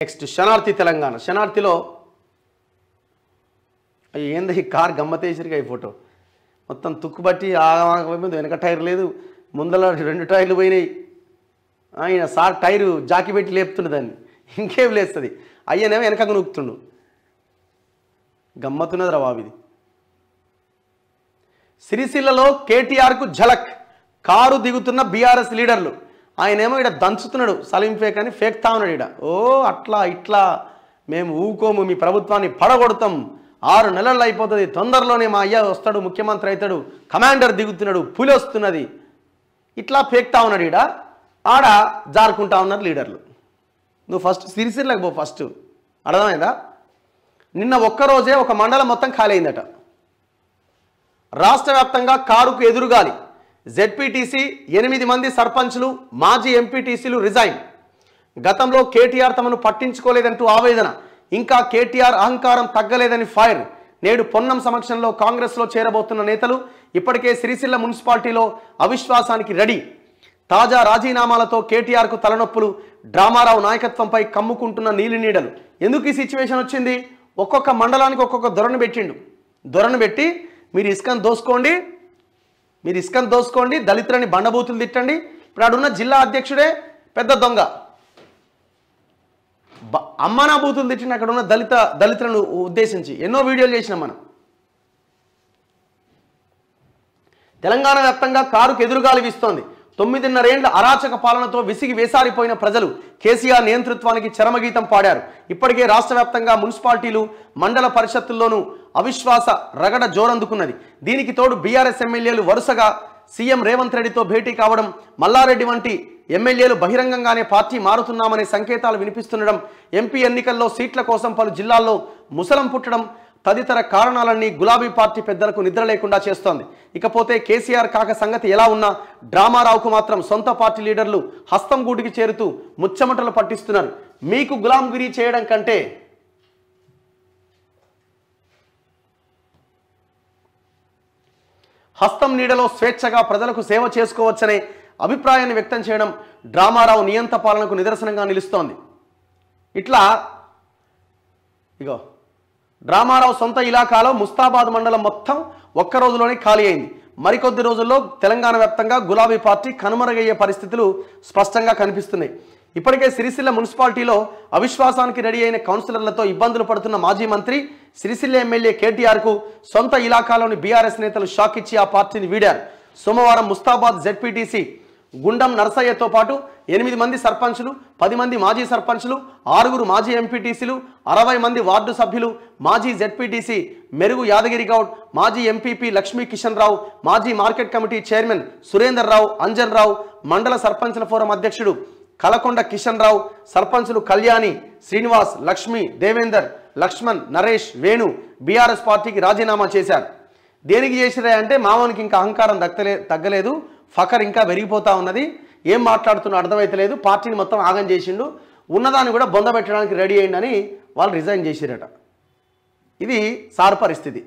Next శనార్థి తెలంగాణ. శనార్థిలో ఏంది ఈ కార్ గమ్మతేసరిగా ఈ ఫోటో మొత్తం తుక్కుబట్టి ఆగమైపోయింది. వెనక టైర్ లేదు, ముందర 2 టైర్లు పోయినాయి. ఆయన సార్ టైరు జాకి పెట్టి లేపుతుండు దాన్ని, ఇంకేం లేస్తుంది. అయ్యనేమో వెనకకు నూకుతుండు. గమ్మతున్నది రా బాబు ఇది. సిరిసిల్లలో కేటీఆర్కు ఝలక్, కారు దిగుతున్న బీఆర్ఎస్ లీడర్లు. ఆయనేమో ఇక్కడ దంచుతున్నాడు, సలీం ఫేక్ అని ఫేక్తా ఉన్నాడు. ఇక్కడ ఓ అట్లా ఇట్లా మేము ఊకోము, మీ ప్రభుత్వాన్ని పడగొడతాం, 6 నెలల్లో అయిపోతుంది, తొందరలోనే మా అయ్య వస్తాడు, ముఖ్యమంత్రి అవుతాడు, కమాండర్ దిగుతున్నాడు, పులి వస్తున్నది, ఇట్లా ఫేక్తా ఉన్నాడు. ఇక్కడ ఆడ జారుకుంటా ఉన్నారు లీడర్లు. నువ్వు ఫస్ట్ సిరిసిల్లకు పో, ఫస్ట్ అర్థమైందా? నిన్న ఒక్కరోజే ఒక మండలం మొత్తం ఖాళీ అయిందట. రాష్ట్ర వ్యాప్తంగా కారుకు ఎదురుగాలి. జెడ్పీటీసీ 8 మంది సర్పంచ్లు, మాజీ ఎంపీటీసీలు రిజైన్. గతంలో కేటీఆర్ తమను పట్టించుకోలేదంటూ ఆవేదన. ఇంకా కేటీఆర్ అహంకారం తగ్గలేదని ఫైర్. నేడు పొన్నం సమక్షంలో కాంగ్రెస్లో చేరబోతున్న నేతలు. ఇప్పటికే సిరిసిల్ల మున్సిపాలిటీలో అవిశ్వాసానికి రెడీ. తాజా రాజీనామాలతో కేటీఆర్కు తలనొప్పులు. డ్రామారావు నాయకత్వంపై కమ్ముకుంటున్న నీలినీడలు. ఎందుకు ఈ సిచ్యువేషన్ వచ్చింది? ఒక్కొక్క మండలానికి ఒక్కొక్క ధోరణి పెట్టిండు. ధోరణి పెట్టి మీరు ఇసుకను దోసుకోండి, దళితులని బండబూతులు తిట్టండి. ఇప్పుడు ఆడున్న జిల్లా అధ్యక్షుడే పెద్ద దొంగ, అమ్మానా బూతులు తిట్టిన అక్కడ ఉన్న దళితులను ఉద్దేశించి ఎన్నో వీడియోలు చేసినాం మనం. తెలంగాణ వ్యాప్తంగా కారుకు ఎదురుగాలి వీస్తోంది. 9.5 ఏళ్ల అరాచక పాలనతో విసిగి వేసారిపోయిన ప్రజలు కేసీఆర్ నియంతృత్వానికి చరమగీతం పాడారు. ఇప్పటికే రాష్ట్ర వ్యాప్తంగా మున్సిపాలిటీలు, మండల పరిషత్తుల్లోనూ అవిశ్వాస రగడ జోరందుకున్నది. దీనికి తోడు బీఆర్ఎస్ ఎమ్మెల్యేలు వరుసగా సీఎం రేవంత్ రెడ్డితో భేటీ కావడం, మల్లారెడ్డి వంటి ఎమ్మెల్యేలు బహిరంగంగానే పార్టీ మారుతున్నామనే సంకేతాలు వినిపిస్తుండడం, ఎంపీ ఎన్నికల్లో సీట్ల కోసం పలు జిల్లాల్లో ముసలం పుట్టడం తదితర కారణాలన్నీ గులాబీ పార్టీ పెద్దలకు నిద్ర లేకుండా చేస్తోంది. ఇకపోతే కేసీఆర్ కాక సంగతి ఎలా ఉన్నా డ్రామారావుకు మాత్రం సొంత పార్టీ లీడర్లు హస్తం గూటికి చేరుతూ ముచ్చమటలు పట్టిస్తున్నారు. మీకు గులాంగిరి చేయడం కంటే హస్తం నీడలో స్వేచ్ఛగా ప్రజలకు సేవ చేసుకోవచ్చనే అభిప్రాయాన్ని వ్యక్తం చేయడం డ్రామారావు నియంత పాలనకు నిదర్శనంగా నిలుస్తోంది. ఇట్లా ఇగో డ్రామారావు సొంత ఇలాకాలో ముస్తాబాద్ మండలం మొత్తం ఒక్క రోజులోనే ఖాళీ అయింది. మరికొద్ది రోజుల్లో తెలంగాణ వ్యాప్తంగా గులాబీ పార్టీ కనుమరుగయ్యే పరిస్థితులు స్పష్టంగా కనిపిస్తున్నాయి. ఇప్పటికే సిరిసిల్ల మున్సిపాలిటీలో అవిశ్వాసానికి రెడీ అయిన కౌన్సిలర్లతో ఇబ్బందులు పడుతున్న మాజీ మంత్రి, సిరిసిల్ల ఎమ్మెల్యే కేటీఆర్కు సొంత ఇలాకాలోని బీఆర్ఎస్ నేతలు షాక్ ఇచ్చి ఆ పార్టీని వీడారు. సోమవారం ముస్తాబాద్ జెడ్పీటీసీ గుండం నరసయ్యతో పాటు 8 మంది సర్పంచులు, 10 మంది మాజీ సర్పంచులు, 6 మాజీ ఎంపీటీసీలు, 60 మంది వార్డు సభ్యులు, మాజీ జెడ్పీటీసీ మెరుగు యాదగిరి గౌడ్, మాజీ ఎంపీపీ లక్ష్మీ కిషన్ రావు, మాజీ మార్కెట్ కమిటీ చైర్మన్ సురేందర్ రావు, అంజన్ రావు, మండల సర్పంచుల ఫోరం అధ్యక్షుడు కలకొండ కిషన్ రావు, సర్పంచులు కళ్యాణి, శ్రీనివాస్, లక్ష్మి, దేవేందర్, లక్ష్మణ్, నరేష్, వేణు బీఆర్ఎస్ పార్టీకి రాజీనామా చేశారు. దేనికి చేసిరా అంటే మామూనికి ఇంకా అహంకారం తగ్గలేదు, ఫకర్ ఇంకా పెరిగిపోతా ఉన్నది, ఏం మాట్లాడుతున్నా అర్థమైతలేదు, పార్టీని మొత్తం ఆగం చేసిండు, ఉన్నదాన్ని కూడా బొంద పెట్టడానికి రెడీ అయ్యిందని వాళ్ళు రిజైన్ చేసిరట. ఇది సార్ పరిస్థితి.